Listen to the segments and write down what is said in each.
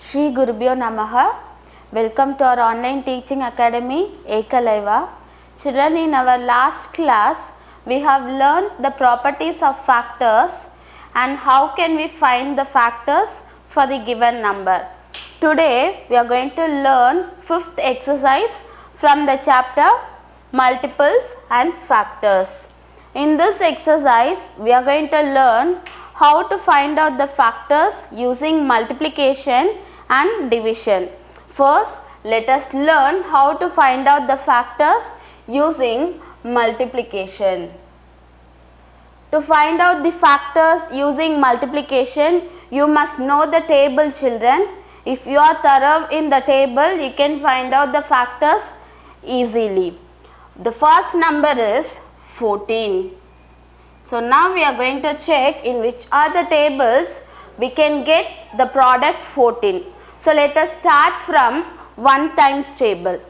Shri Gurubhyo Namaha. Welcome to our online teaching academy Ekalaiva. Children, in our last class we have learned the properties of factors and how can we find the factors for the given number. Today we are going to learn fifth exercise from the chapter multiples and factors. In this exercise we are going to learn how to find out the factors using multiplication and division. First, let us learn how to find out the factors using multiplication. To find out the factors using multiplication, you must know the table, children. If you are thorough in the table, you can find out the factors easily. The first number is 14. So now we are going to check in which are the tables we can get the product 14. So let us start from 1 times table.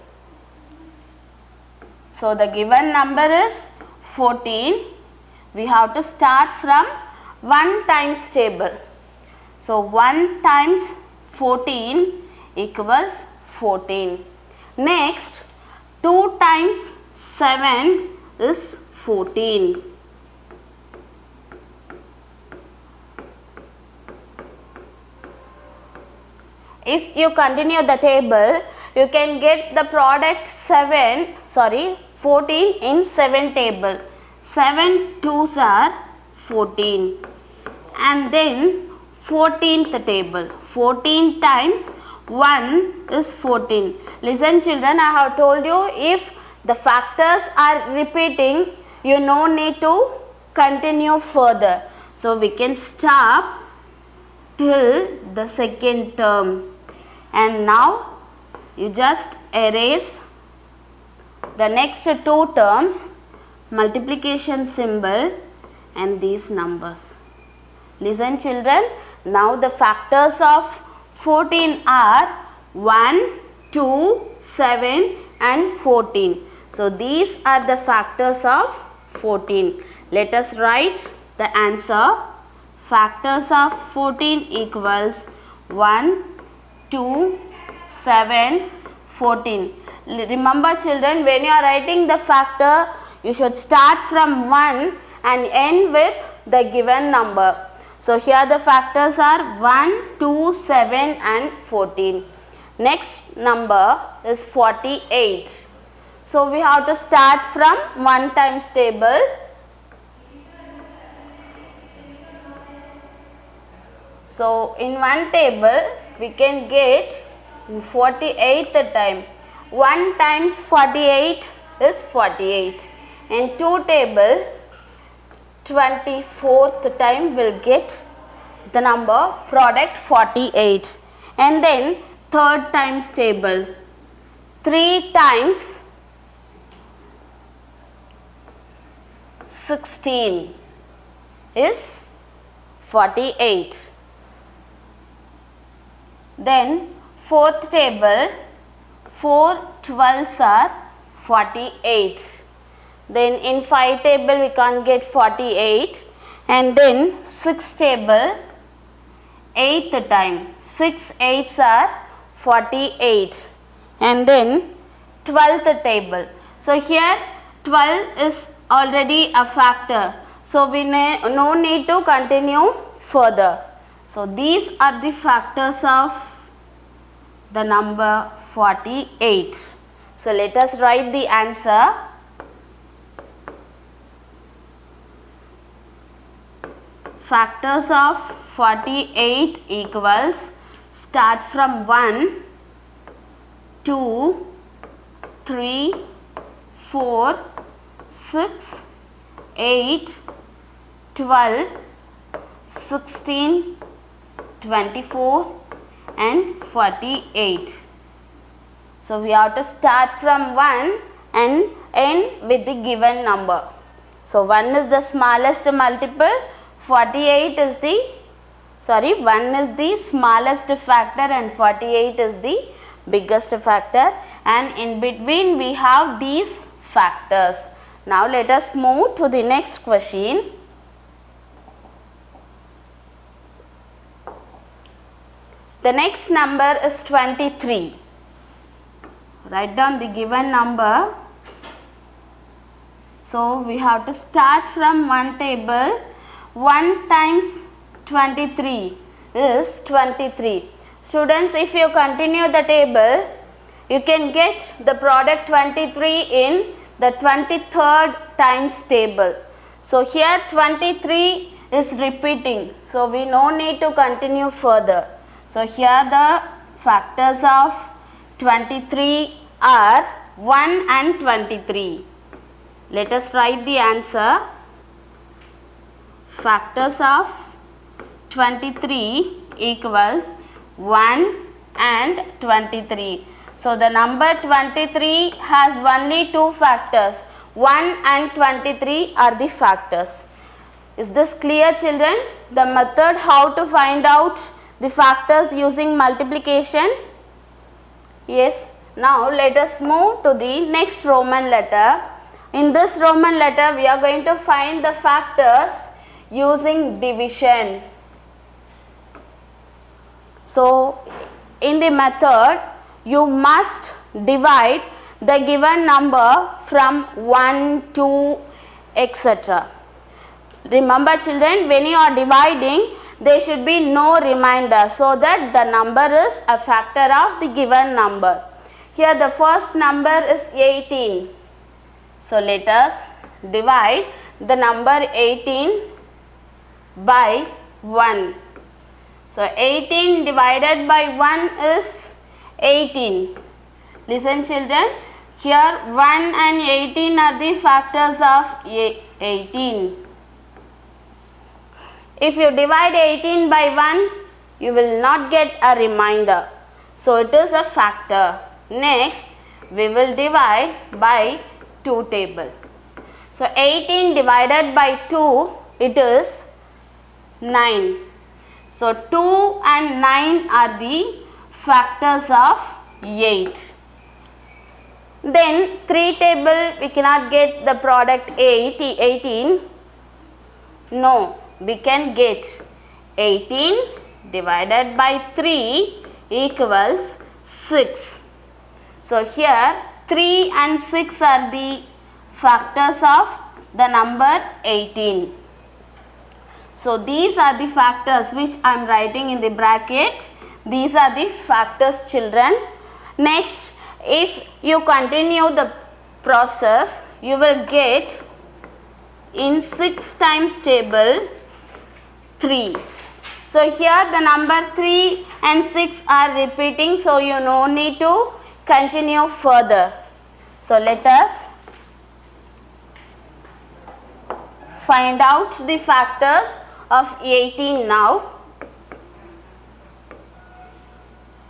So the given number is 14. We have to start from 1 times table. So 1 times 14 equals 14. Next, 2 times 7 is 14. If you continue the table, you can get the product 14 in 7 table. 7 2s are 14. And then 14th table. 14 times 1 is 14. Listen, children, I have told you if the factors are repeating, you no need to continue further. So we can stop till the second term. And now you just erase the next 2 terms, multiplication symbol and these numbers. Listen, children, now the factors of 14 are 1, 2, 7 and 14. So these are the factors of 14. Let us write the answer. Factors of 14 equals 1, 2, 7, 14. Remember, children, when you are writing the factor, you should start from 1 and end with the given number. So here the factors are 1, 2, 7 and 14. Next number is 48. So we have to start from 1 times table. So in one table we can get 48th time. 1 times 48 is 48. In 2 table, 24th time will get the number product 48. And then 3rd times table. 3 times 16 is 48. Then 4th table, 4 12s are 48. Then in 5 table we can't get 48. And then 6th table, 8th time, 6 8s are 48. And then 12th table. So here 12 is already a factor. So we no need to continue further. So these are the factors of the number 48. So let us write the answer. Factors of 48 equals, start from 1, 2, 3, 4, 6, 8, 12, 16, 24 and 48. So we have to start from 1 and end with the given number. So 1 is the smallest multiple, 48 is the 1 is the smallest factor and 48 is the biggest factor, and in between we have these factors. Now let us move to the next question. The next number is 23. Write down the given number. So we have to start from one table. 1 times 23 is 23. Students, if you continue the table, you can get the product 23 in the 23rd times table. So here 23 is repeating. So we no need to continue further. So here the factors of 23 are 1 and 23. Let us write the answer. Factors of 23 equals 1 and 23. So the number 23 has only two factors. 1 and 23 are the factors. Is this clear, children? The method how to find out the factors using multiplication? Yes. Now let us move to the next Roman letter. In this Roman letter we are going to find the factors using division. So in the method you must divide the given number from 1, 2, etc. Remember children, when you are dividing, there should be no remainder so that the number is a factor of the given number. Here the first number is 18. So let us divide the number 18 by 1. So 18 divided by 1 is 18. Listen children, here 1 and 18 are the factors of 18. If you divide 18 by 1, you will not get a remainder. So it is a factor. Next, we will divide by 2 table. So 18 divided by 2, it is 9. So 2 and 9 are the factors of 8. Then 3 table we cannot get the product 18. No, we can get 18 divided by 3 equals 6. So here 3 and 6 are the factors of the number 18. So these are the factors which I am writing in the bracket. These are the factors, children. Next, if you continue the process, you will get in 6 times table 3. So here the number 3 and 6 are repeating, so you no need to continue further. So let us find out the factors of 18 now.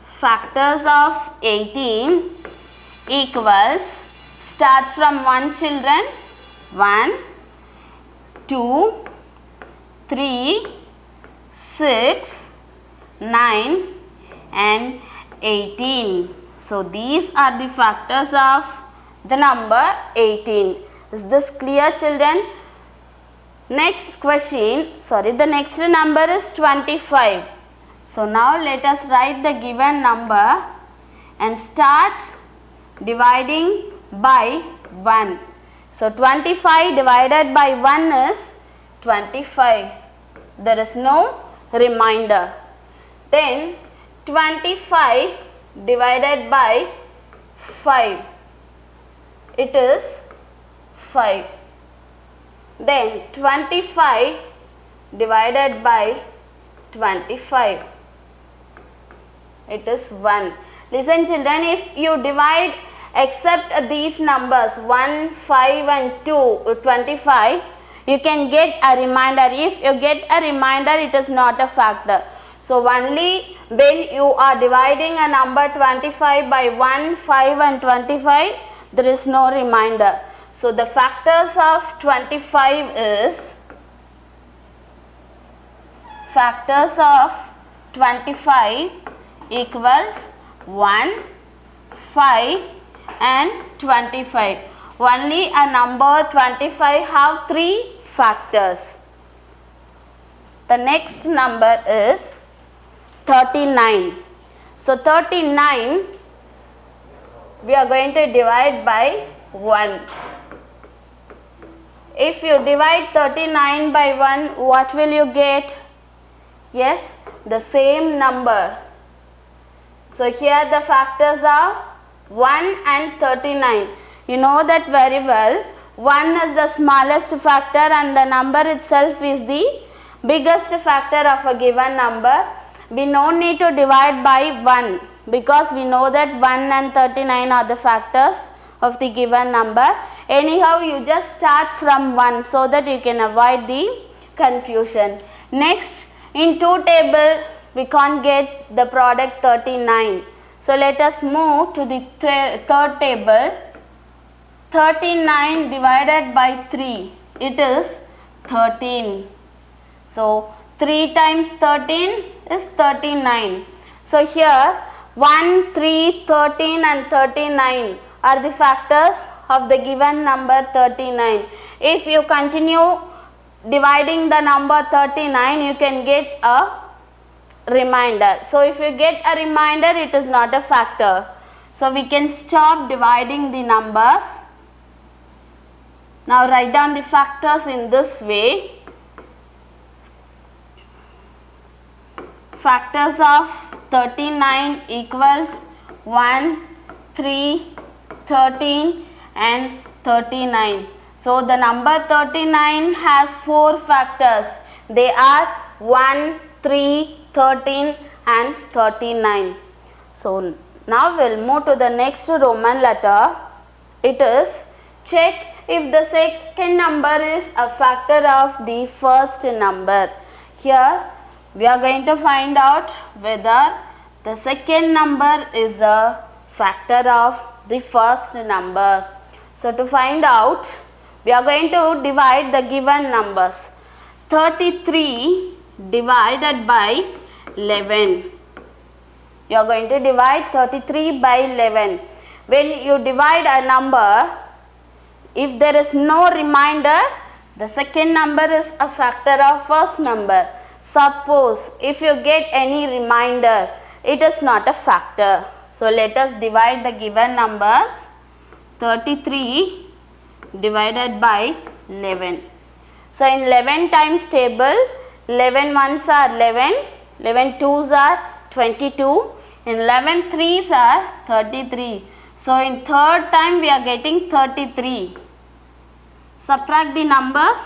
Factors of 18 equals, start from 1 children, 1, 2, 3, 6, 9 and 18. So these are the factors of the number 18. Is this clear, children? Next question, the next number is 25. So now let us write the given number and start dividing by 1. So 25 divided by 1 is 25. There is no remainder. Then 25 divided by 5. It is 5. Then 25 divided by 25. It is 1. Listen children, if you divide except these numbers 1, 5 and 2, 25, you can get a remainder. If you get a remainder, it is not a factor. So only when you are dividing a number 25 by 1, 5 and 25, there is no remainder. So the factors of 25 is, factors of 25 equals 1, 5 and 25. Only a number 25 have 3 factors. The next number is 39. So 39 we are going to divide by 1. If you divide 39 by 1, what will you get? Yes, the same number. So here the factors are 1 and 39. You know that very well. 1 is the smallest factor and the number itself is the biggest factor of a given number. We no need to divide by 1 because we know that 1 and 39 are the factors of the given number. Anyhow, you just start from 1 so that you can avoid the confusion. Next, in 2 table, we can't get the product 39. So let us move to the third table. 39 divided by 3, it is 13. So 3 times 13 is 39. So here 1, 3, 13 and 39 are the factors of the given number 39. If you continue dividing the number 39, you can get a remainder. So if you get a remainder, it is not a factor. So we can stop dividing the numbers. Now write down the factors in this way. Factors of 39 equals 1, 3, 13 and 39. So the number 39 has 4 factors. They are 1, 3, 13 and 39. So now we'll move to the next Roman letter. It is check if the second number is a factor of the first number. Here we are going to find out whether the second number is a factor of the first number. So to find out, we are going to divide the given numbers. 33 divided by 11. You are going to divide 33 by 11. When you divide a number, if there is no remainder, the second number is a factor of first number. Suppose if you get any remainder, it is not a factor. So let us divide the given numbers. 33 divided by 11. So in 11 times table, 11 ones are 11, 11 twos are 22, and 11 threes are 33. So in third time we are getting 33. Subtract the numbers.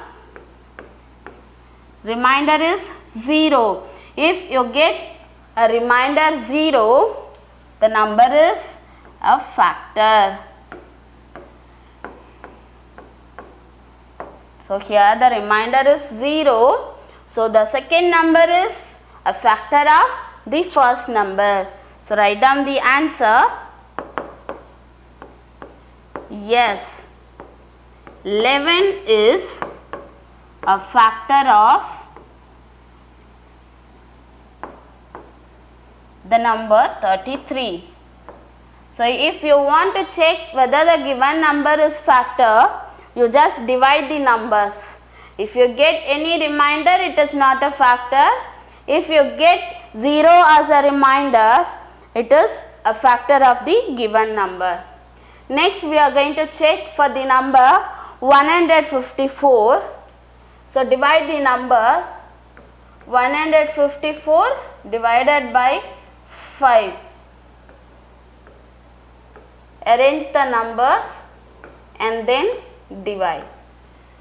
Remainder is 0. If you get a remainder 0, the number is a factor. So here the remainder is 0. So the second number is a factor of the first number. So write down the answer. Yes, 11 is a factor of the number 33. So if you want to check whether the given number is factor, you just divide the numbers. If you get any remainder, it is not a factor. If you get 0 as a remainder, it is a factor of the given number. Next we are going to check for the number 154. So divide the number 154 divided by 5. Arrange the numbers and then divide.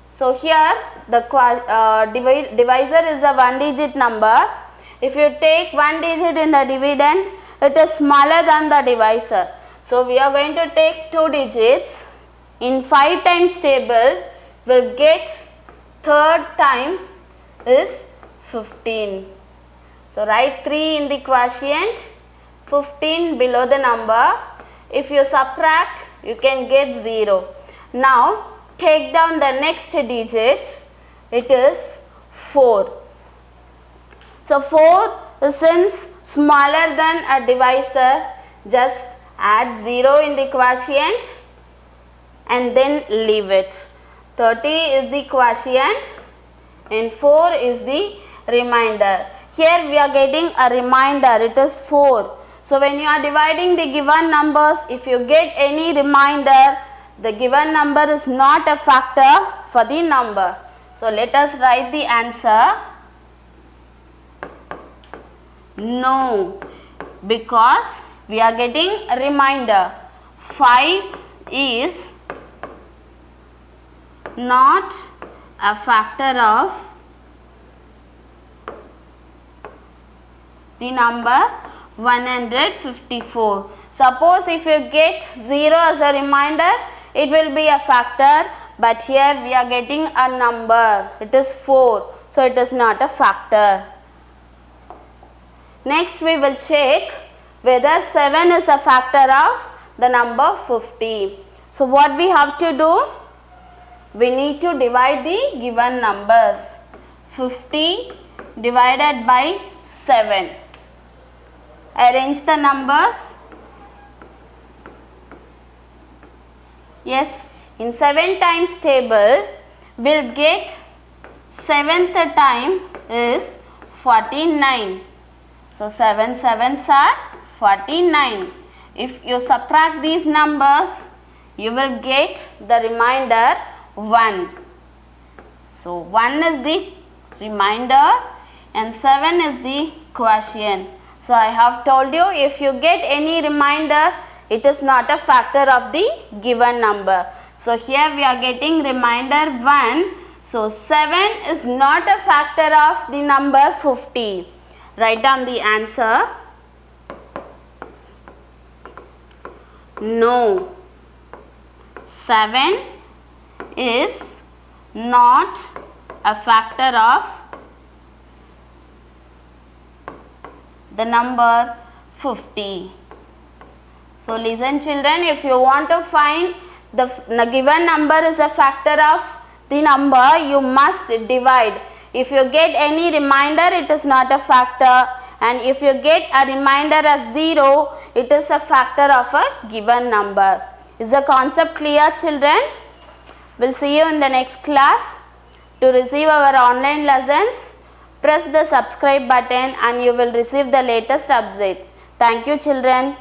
So here the divisor is a 1-digit number. If you take 1 digit in the dividend, it is smaller than the divisor. So we are going to take 2 digits. In 5 times table, we'll get third time is 15. So write 3 in the quotient, 15 below the number. If you subtract, you can get 0. Now take down the next digit. It is 4. So 4 is since smaller than a divisor, just add 0 in the quotient and then leave it. 30 is the quotient and 4 is the remainder. Here we are getting a remainder, it is 4. So when you are dividing the given numbers, if you get any remainder, the given number is not a factor for the number. So let us write the answer. No, because we are getting a remainder. 5 is not a factor of the number 154. Suppose if you get 0 as a remainder, it will be a factor, but here we are getting a number. It is 4. So it is not a factor. Next we will check whether 7 is a factor of the number 50. So what we have to do? We need to divide the given numbers. 50 divided by 7. Arrange the numbers. Yes, in 7 times table, we'll get 7th time is 49. So 7 sevens are 49. If you subtract these numbers, you will get the remainder 1. So 1 is the remainder and 7 is the quotient. So I have told you, if you get any remainder, it is not a factor of the given number. So here we are getting remainder 1. So 7 is not a factor of the number 50. Write down the answer. No, 7 is not a factor of the number 50. So listen children, if you want to find the given number is a factor of the number, you must divide. If you get any remainder, it is not a factor, and if you get a remainder as 0, it is a factor of a given number. Is the concept clear children? We'll see you in the next class. To receive our online lessons, press the subscribe button and you will receive the latest update. Thank you children.